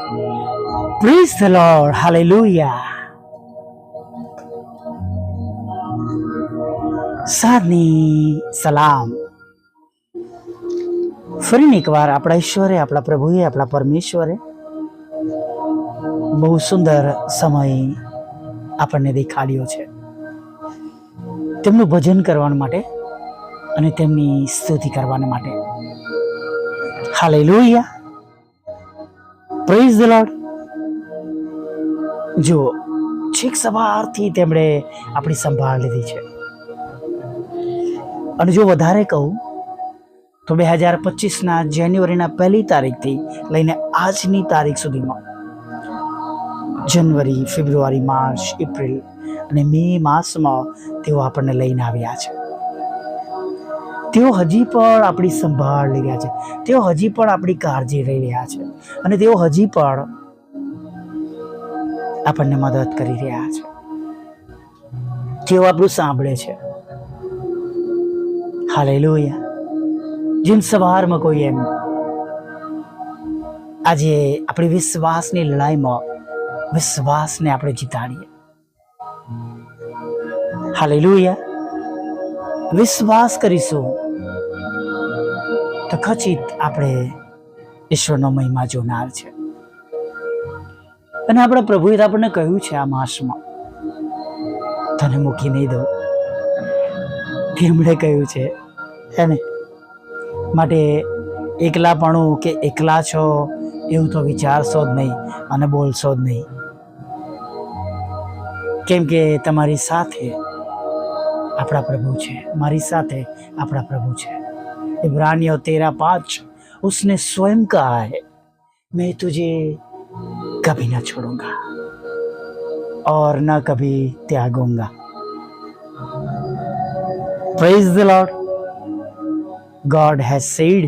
Praise the Lord. Hallelujah. સાધની સલામ. ફરી એકવાર આપણા ઈશ્વરે, આપણા પ્રભુએ, આપણા પરમેશ્વરે બહુ સુંદર સમય આપણને દેખાડ્યો છે તેમનું ભજન કરવા માટે અને તેમની સ્તુતિ કરવા માટે. હાલેલુયા. Praise the lord. જો છેક સવારથી તેમણે આપણી સંભાળ લીધી છે, અને જો વધારે કહું તો 2025ના જાન્યુઆરીના 1લી તારીખથી લઈને આજની તારીખ સુધીમાં જાન્યુઆરી, ફેબ્રુઆરી, માર્ચ, એપ્રિલ અને મે માસમાં તેઓ આપણને લઈને આવ્યા છે. તેઓ હજી પણ આપણી સંભાળ લઈ રહ્યા છે, તેઓ હજી પણ આપણી કાળજી લઈ રહ્યા છે, અને તેઓ હજી પણ આપણને મદદ કરી રહ્યા છે. તેઓ આપણું સાંભળે છે. હાલેલુયા. જેમ સવારમાં કોઈ એમ આજે આપણી વિશ્વાસની લડાઈમાં વિશ્વાસને આપણે જીતાડીએ. હાલેલુયા. વિશ્વાસ કરીશું તો ખચિત આપણે ઈશ્વરનો મહિમા જોનાર છે. અને આપણા પ્રભુએ આપણને કહ્યું છે આ માસમાં તને મૂકી નહીં દઉં. તેમણે કહ્યું છે એને માટે એકલાપણું કે એકલા છો એવું તો વિચારશો જ નહીં અને બોલશો જ નહીં, કેમ કે તમારી સાથે આપણા પ્રભુ છે, મારી સાથે આપણા પ્રભુ છે. इब्रानियों 13:5 उसने स्वयं कहा है, मैं तुझे कभी ना छोड़ूंगा और न कभी त्यागूंगा. Praise the Lord. God has said,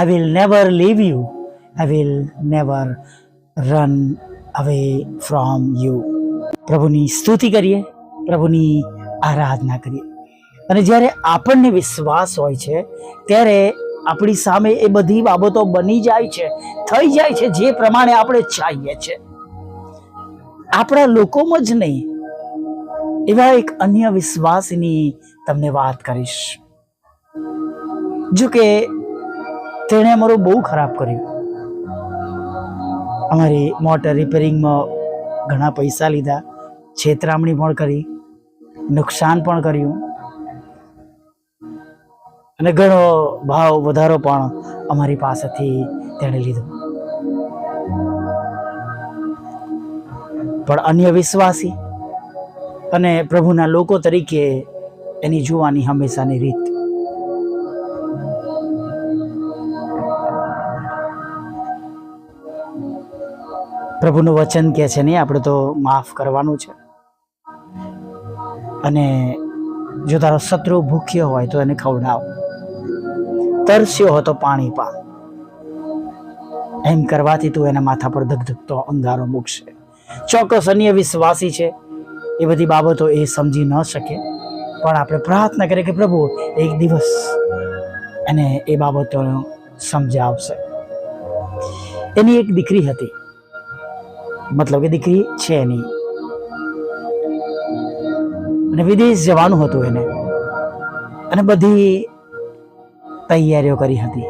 I will never leave you, I will never run away from you. પ્રભુની સ્તુતિ કરીએ, પ્રભુની આરાધના કરીએ. અને જ્યારે આપણને વિશ્વાસ હોય છે ત્યારે આપણી સામે એ બધી બાબતો બની જાય છે, થઈ જાય છે જે પ્રમાણે આપણે ચાહીએ છીએ. આપણા લોકોમાં જ નહીં, એવા એક અન્ય વિશ્વાસની તમને વાત કરીશ. જો કે તેણે અમારું બહુ ખરાબ કર્યું. અમારી મોટર રિપેરિંગમાં ઘણા પૈસા લીધા, છેતરામણી પણ કરી, નુકસાન પણ કર્યું, અને ઘણો ભાવ વધારો પણ અમારી પાસેથી તેણે લીધો. પણ અન્ય વિશ્વાસી અને પ્રભુના લોકો તરીકે એની જોવાની હંમેશાની રીત. પ્રભુનું વચન કહે છે નહીં, આપણે તો માફ કરવાનું છે. અને જો તારો શત્રુ ભૂખ્યો હોય તો એને ખવડાવ, તરસ્યો હોય તો પાણી પા. એમ કરવાથી તું એના માથા પર ધગધગતો અંગારો મૂકશે. ચોક્કસ અન્ય વિશ્વાસી છે, એ બધી બાબતો એ સમજી ન શકે, પણ આપણે પ્રાર્થના કરીએ કે પ્રભુ એક દિવસ એને એ બાબતો સમજાવશે. એની એક દીકરી હતી, મતલબ કે દીકરી છે નહીં, અને વિદેશ જવાનું હતું એને, અને બધી તૈયારીઓ કરી હતી.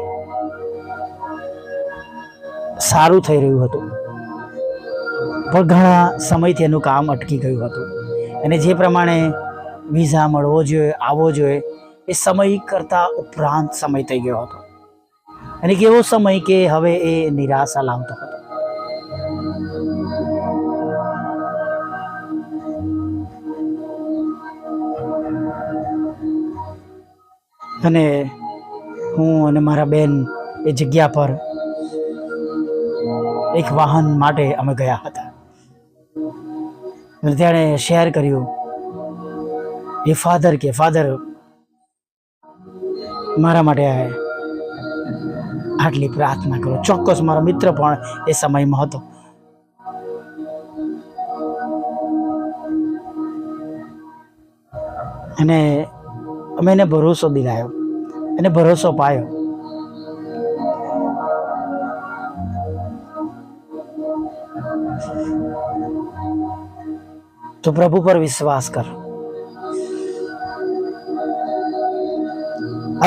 સારું થઈ રહ્યું હતું, પણ ઘણા સમયથી એનું કામ અટકી ગયું હતું. અને જે પ્રમાણે વિઝા મળવો જોઈએ, આવવો જોઈએ, એ સમય કરતાં ઉપરાંત સમય થઈ ગયો હતો. અને કેવો સમય કે હવે એ નિરાશા લાવતો હતો. અને હું અને મારા બેન એ જગ્યા પર એક વાહન માટે અમે ગયા હતા. અને તેણે શેર કર્યું, એ ફાધર મારા માટે આટલી પ્રાર્થના કરો. ચોક્કસ મારો મિત્ર પણ એ સમયમાં હતો. અને અમે એને ભરોસો દિલાયો, એને ભરોસો પાયો. તો પ્રભુ પર વિશ્વાસ કર,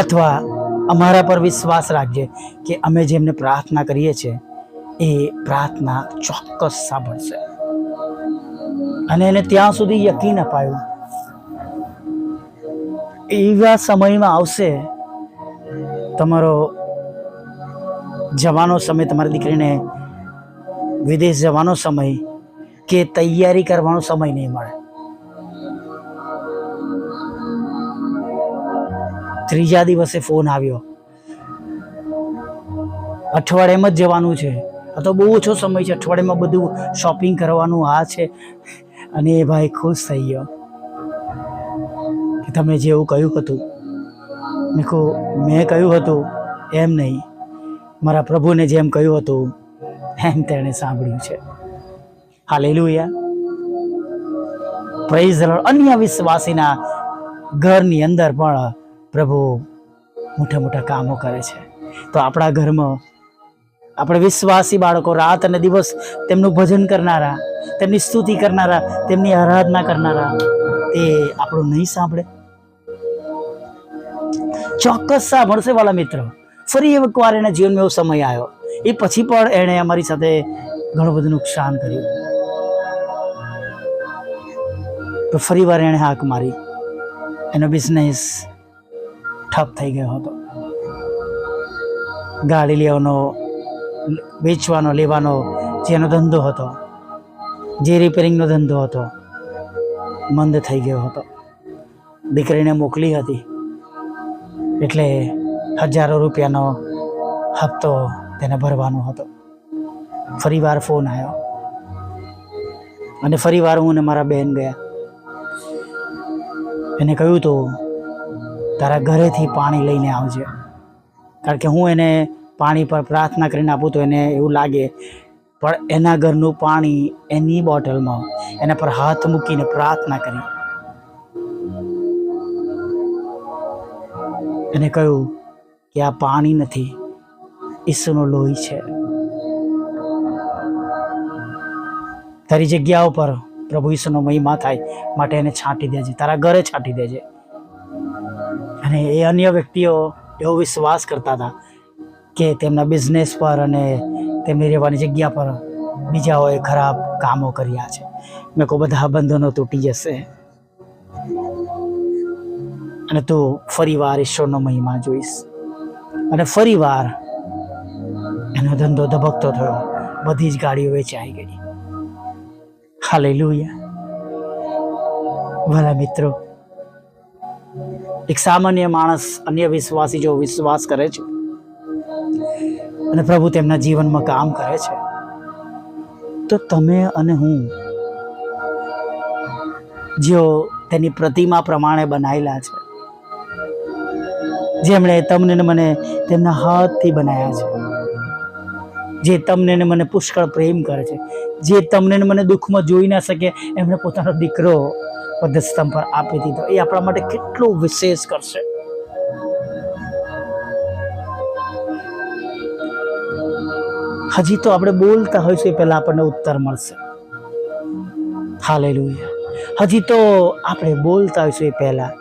અથવા અમારા પર વિશ્વાસ રાખજે કે અમે જેમને પ્રાર્થના કરીએ છીએ એ પ્રાર્થના ચોક્કસ સાંભળશે. અને એને ત્યાં સુધી યકીન અપાયું. એવા સમયમાં આવશે તમારો જવાનો સમય, તમારી દીકરીને વિદેશ જવાનો સમય કે તૈયારી કરવાનો સમય નહીં મળે. ત્રીજા દિવસે ફોન આવ્યો, અઠવાડિયામાં જ જવાનું છે, આ તો બહુ ઓછો સમય છે, અઠવાડિયામાં બધું શોપિંગ કરવાનું આ છે. અને એ ભાઈ ખુશ થઈ ગયો કે તમે જેવું કહ્યું હતું. મેં કહ્યું હતું એમ નહીં, મારા પ્રભુને જેમ કહ્યું હતું એમ તેણે સાંભળ્યું છે. Hallelujah, praise the lord. અન્ય વિશ્વાસીના ઘરની અંદર પણ પ્રભુ મોટા મોટા કામો કરે છે. તો આપણા ઘરમાં આપણે વિશ્વાસી બાળકો રાત અને દિવસ તેમનું ભજન કરનારા, તેમની સ્તુતિ કરનારા, તેમની આરાધના કરનારા, તે આપણું નહીં સાંભળે? ચોક્કસ સાંભળશે વાલા મિત્રો. ફરી એક વાર એના જીવનમાં એવો સમય આવ્યો, એ પછી પણ એણે અમારી સાથે ઘણું બધું નુકસાન કર્યું. તો ફરી વાર એણે હાક મારી, એનો બિઝનેસ ઠપ થઈ ગયો હતો. ગાડી લેવાનો, વેચવાનો, લેવાનો જેનો ધંધો હતો, જે રિપેરિંગનો ધંધો હતો, મંદ થઈ ગયો હતો. દીકરીને મોકલી હતી એટલે હજારો રૂપિયાનો હપ્તો તેને ભરવાનો હતો. ફરી વાર ફોન આવ્યો અને ફરી વાર હું ને મારા બહેન ગયા. એને કહ્યું હતું તારા ઘરેથી પાણી લઈને આવજે, કારણ કે હું એને પાણી પર પ્રાર્થના કરીને આપું તો એને એવું લાગે, પણ એના ઘરનું પાણી એની બોટલમાં એના પર હાથ મૂકીને પ્રાર્થના કરી. એને કહ્યું કે આ પાણી નથી, ઈસુનું લોહી છે. તારી જગ્યાઓ પર પ્રભુ ઈસુનો મહિમા થાય માટે એને છાંટી દેજે, તારા ઘરે છાંટી દેજે. અને એ અન્ય વ્યક્તિઓ એવો વિશ્વાસ કરતા હતા કે તેમના બિઝનેસ પર અને તેમની રહેવાની જગ્યા પર બીજાઓએ ખરાબ કામો કર્યા છે. મેં કહું બધા બંધનો તૂટી જશે અને તું ફરી વાર ઈશ્વરનો મહિમા જોઈશ. અને ફરી વાર એનો ધંધો ધબકતો થયો, બધી જ ગાડીઓ વેચાઈ ગઈ. હાલેલુયા. ભલા મિત્રો, એક સામાન્ય માણસ અન્ય વિશ્વાસી જો વિશ્વાસ કરે છે અને પ્રભુ તેમના જીવનમાં કામ કરે છે, તો તમે અને હું જેઓ તેની પ્રતિમા પ્રમાણે બનાવેલા છે, જેમણે તમને ને મને તેમના હાથથી બનાવ્યા છે, જે તમને ને મને પુષ્કળ પ્રેમ કરે છે, જે તમને ને મને દુઃખમાં જોઈ ના શકે એમણે પોતાનો દીકરો વધસ્તંભ પર આપી દીધો, એ આપણા માટે કેટલું વિશેષ કરશે. હજી તો આપણે બોલતા હોઈશું એ પહેલા આપણને ઉત્તર મળશે. હાલેલુયા. હજી તો આપણે બોલતા હોઈશું એ પહેલા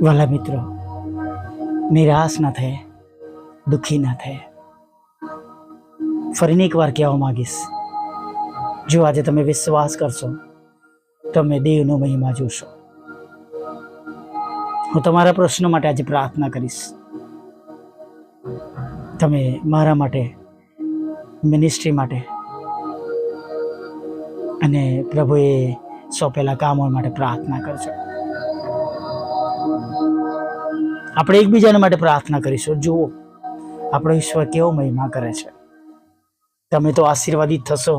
વાલા મિત્રો, નિરાશ ના થાય, દુઃખી ના થાય. ફરીને એક વાર કહેવા માંગીશ, જો આજે તમે વિશ્વાસ કરશો તમે દેવનો મહિમા જોશો. હું તમારા પ્રશ્નો માટે આજે પ્રાર્થના કરીશ. તમે મારા માટે, મિનિસ્ટ્રી માટે અને પ્રભુએ સોંપેલા કામો માટે પ્રાર્થના કરજો. આપણે એકબીજાને માટે પ્રાર્થના કરીશું. જુઓ આપણો ઈશ્વર કેવો મહિમા કરે છે. તમે તો આશીર્વાદિત થશો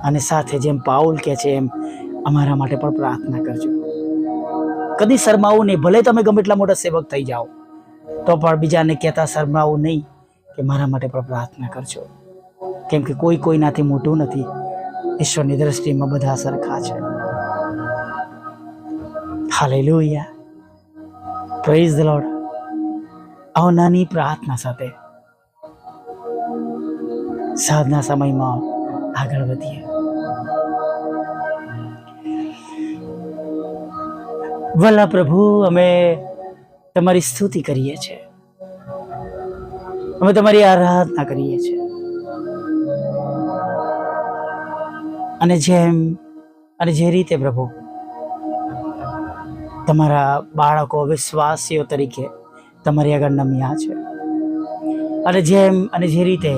અને સાથે જેમ પાઉલ કહે છે એમ અમારા માટે પણ પ્રાર્થના કરજો. કદી શરમાવું નહીં. ભલે તમે ગમે એટલા મોટા સેવક થઈ જાઓ તો પણ બીજાને કહેતા શરમાવું નહીં કે મારા માટે પણ પ્રાર્થના કરજો, કેમ કે કોઈ કોઈનાથી મોટું નથી. ઈશ્વરની દ્રષ્ટિમાં બધા સરખા છે. હાલેલુયા. Praise the lord. આવો નાની પ્રાર્થના સાથે સાંજના સમયમાં આગળ વધીએ. વલ્લા પ્રભુ, અમે તમારી સ્તુતિ કરીએ છીએ, અમે તમારી આરાધના કરીએ છીએ. અને જે રીતે પ્રભુ તમારા બાળકો વિશ્વાસીઓ તરીકે તમારી આગળ નમ્યા છે, અને જે રીતે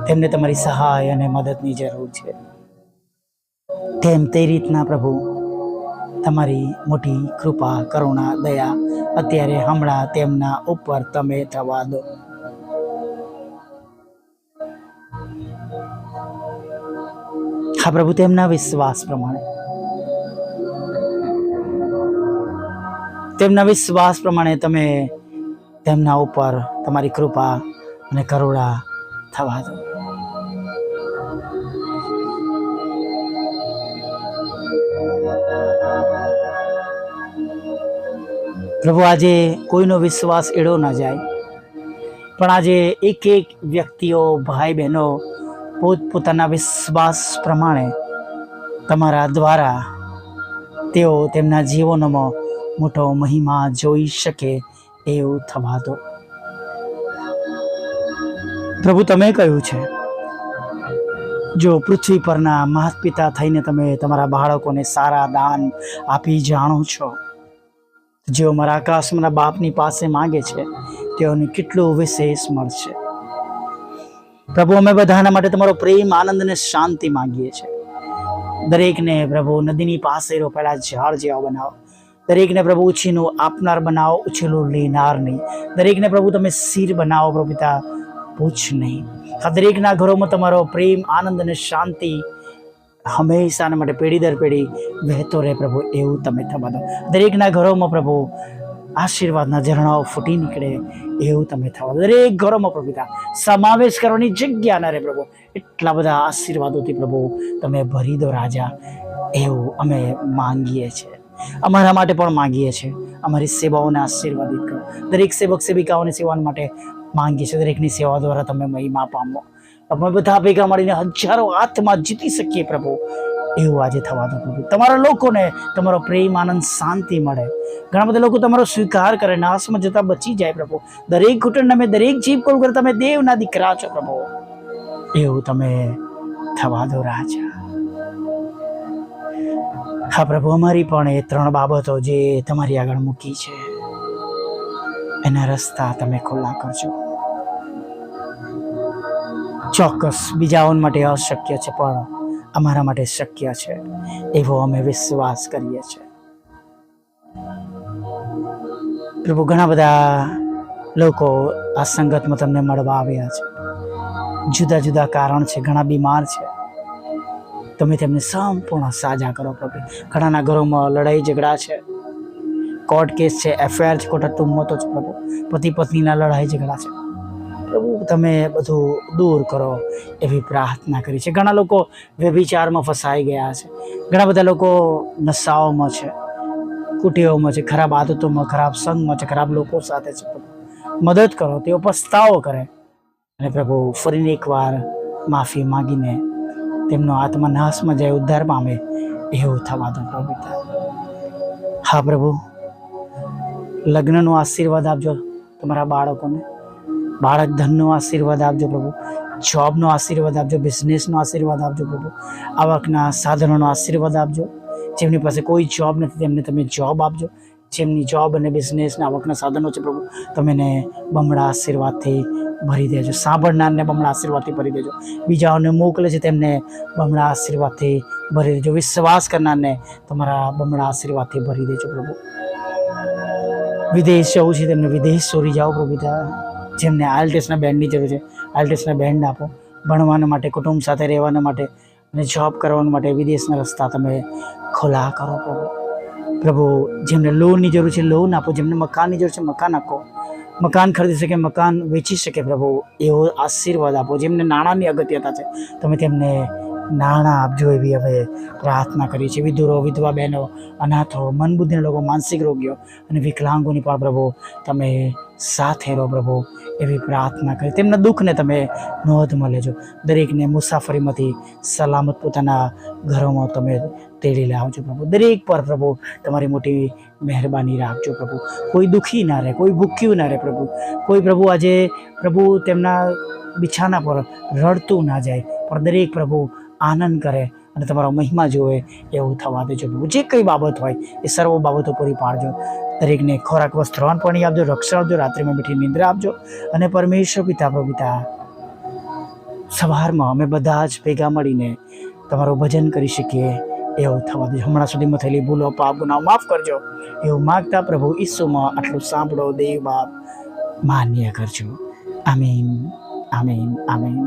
તેમને તમારી સહાય અને મદદની જરૂર છે, તે રીતના પ્રભુ તમારી મોટી કૃપા, કરુણા, દયા અત્યારે હમણાં તેમના ઉપર તમે થવા દો. હા પ્રભુ, તેમના વિશ્વાસ પ્રમાણે તમે તેમના ઉપર તમારી કૃપા અને કરુણા થવા દો. પ્રભુ, આજે કોઈનો વિશ્વાસ એળો ના જાય, પણ આજે એક વ્યક્તિઓ, ભાઈ બહેનો પોતપોતાના વિશ્વાસ પ્રમાણે તમારા દ્વારા તેઓ તેમના જીવનોમાં મોટો મહિમા જોઈ શકે એવું થવા દો. પ્રભુ, તમે કહ્યું છે, જો પૃથ્વી પરના માતા પિતા થઈને તમે તમારા બાળકોને સારા દાન આપી જાણો છો, જેઓ મારા આકાશના બાપની પાસે માંગે છે તેઓને કેટલું વિશેષ મળશે. પ્રભુ, અમે બધાના માટે તમારો પ્રેમ, આનંદ અને શાંતિ માંગીએ છીએ. દરેકને પ્રભુ નદીની પાસે રોપેલા ઝાડ જેવા બનાવો. દરેકને પ્રભુ ઉછીનું આપનાર બનાવો, ઉછીનું લેનાર નહીં. દરેકને પ્રભુ તમે શિર બનાવો, પ્રભુ પિતા પૂછ નહીં. આ દરેકના ઘરોમાં તમારો પ્રેમ, આનંદ અને શાંતિ હંમેશાના માટે પેઢી દર પેઢી વહેતો રહે પ્રભુ, એવું તમે થવા દો. દરેકના ઘરોમાં પ્રભુ આશીર્વાદના ઝરણાઓ ફૂટી નીકળે એવું તમે થવા દો. દરેક ઘરોમાં પ્રભુ પિતા સમાવેશ કરવાની જગ્યા ના રહે પ્રભુ, એટલા બધા આશીર્વાદોથી પ્રભુ તમે ભરી દો રાજા, એવું અમે માંગીએ છીએ. અમારા માટે પણ માંગીએ છીએ. અમારી સેવાઓને આશીર્વાદિત કરો. દરેક સેવક સેવિકાઓની સેવા માટે માંગીએ છીએ. દરેકની સેવા દ્વારા તમે મહિમા પામો. અમે બધા ભેગા મળીને હજારો આત્મા જીતી શકીએ પ્રભુ, એવું આજે થવા દો પ્રભુ. તમારા લોકોને તમારો પ્રેમ, આનંદ, શાંતિ મળે. ઘણા બધા લોકો તમારો સ્વીકાર કરે, નાશમાં જતા બચી જાય પ્રભુ. દરેક ઘૂંટણ તમે, દરેક જીભ કોલ કરે તમે દેવના દીકરા છો પ્રભુ, એવું તમે થવા દો રાજા. હા પ્રભુ, અમારી પણ એ 3 બાબતો જે તમારી આગળ મૂકી છે, એના રસ્તા તમે ખુલ્લા કરજો. ચોક્કસ બીજાઓ માટે અશક્ય છે, પણ અમારા માટે શક્ય છે, એવો અમે વિશ્વાસ કરીએ છીએ. પ્રભુ, ઘણા બધા લોકો આ સંગતમાં તમને મળવા આવ્યા છે. જુદા જુદા કારણ છે, ઘણા બીમાર છે. તમે તેમને સંપૂર્ણ સાજા કરો પ્રભુ. ઘણાના ઘરોમાં લડાઈ ઝઘડા છે, કોર્ટ કેસ છે, એફઆઈઆર છે, ખોટા તુમ્મતો છે પ્રભુ. પતિ પત્નીના લડાઈ ઝઘડા છે પ્રભુ, તમે બધું દૂર કરો એવી પ્રાર્થના કરી છે. ઘણા લોકો વ્યભિચારમાં ફસાઈ ગયા છે. ઘણા બધા લોકો નશાઓમાં છે, કુટીઓમાં છે, ખરાબ આદતોમાં, ખરાબ સંગમાં છે, ખરાબ લોકો સાથે છે. મદદ કરો, તેઓ પસ્તાવો કરે અને પ્રભુ ફરીને એકવાર માફી માંગીને તેમનો આત્મા નાશમાં જાય, ઉદ્ધાર પામે, એવું થવા દો પ્રભુ. હા પ્રભુ, લગ્નનો આશીર્વાદ આપજો તમારા બાળકોને. બાળક ધનનો આશીર્વાદ આપજો પ્રભુ. જોબનો આશીર્વાદ આપજો. બિઝનેસનો આશીર્વાદ આપજો પ્રભુ. આવકના સાધનોનો આશીર્વાદ આપજો. જેમની પાસે કોઈ જોબ નથી તેમને તમે જોબ આપજો. જેમની જોબ અને બિઝનેસના આવકના સાધનો છે પ્રભુ, તમે એને બમણા આશીર્વાદથી ભરી દેજો. સાંભળનારને બમણા આશીર્વાદથી ભરી દેજો. બીજાઓને મોકલે છે તેમને બમણા આશીર્વાદથી ભરી દેજો. વિશ્વાસ કરનારને તમારા બમણા આશીર્વાદથી ભરી દેજો પ્રભુ. વિદેશ જવું છે તેમને વિદેશ ચોરી જાઓ પ્રભુ. જેમને આઈએલટીએસના બેન્ડની જરૂર છે, આઈએલટીએસના બેન્ડ આપો. ભણવાના માટે, કુટુંબ સાથે રહેવાના માટે અને જોબ કરવાના માટે વિદેશના રસ્તા તમે ખોલા કરો પ્રભુ. પ્રભુ, જેમને લોનની જરૂર છે લોન આપો. જેમને મકાનની જરૂર છે મકાન આપો. મકાન ખરીદી શકે, મકાન વેચી શકે પ્રભુ, એવો આશીર્વાદ આપો. જેમને નાણાંની અગત્યતા છે તમે તેમને નાણાં આપજો એવી હવે પ્રાર્થના કરી છે. વિધુરો, વિધવા બહેનો, અનાથો, મનબુદ્ધિના લોકો, માનસિક રોગીઓ અને વિકલાંગોની પણ પ્રભુ તમે સાથે રહો પ્રભુ એવી પ્રાર્થના કરી. તેમના દુઃખને તમે નોંધમાં લેજો. દરેકને મુસાફરીમાંથી સલામત પોતાના ઘરોમાં તમે તેડી લાવજો પ્રભુ. દરેક પર પ્રભુ તમારી મોટી મહેરબાની રાખજો પ્રભુ. કોઈ દુઃખી ના રહે, કોઈ ભૂખ્યું ના રહે પ્રભુ. કોઈ પ્રભુ આજે પ્રભુ તેમના બિછાના પર રડતું ના જાય, પણ દરેક પ્રભુ આનંદ કરે અને તમારો મહિમા જોવે એવું થવા દેજો પ્રભુ. જે કંઈ બાબત હોય એ સર્વ બાબતો પૂરી પાડજો. દરેકને ખોરાક, વસ્ત્ર, પાણી આપજો, રક્ષણ આપજો, રાત્રિમાં મીઠી નિંદ્રા આપજો. અને પરમેશ્વર પિતા, પ્રભુ પિતા, સવારમાં અમે બધા જ ભેગા મળીને તમારું ભજન કરી શકીએ એવું થવા દેજો. હમણાં સુધીમાં થયેલી ભૂલો, પાપ, ગુનાહ માફ કરજો એવું માગતા પ્રભુ ઈસુમાં આટલું સાંભળો દેવ બાપ, માન્ય કરજો. આમીન, આમીન, આમીન.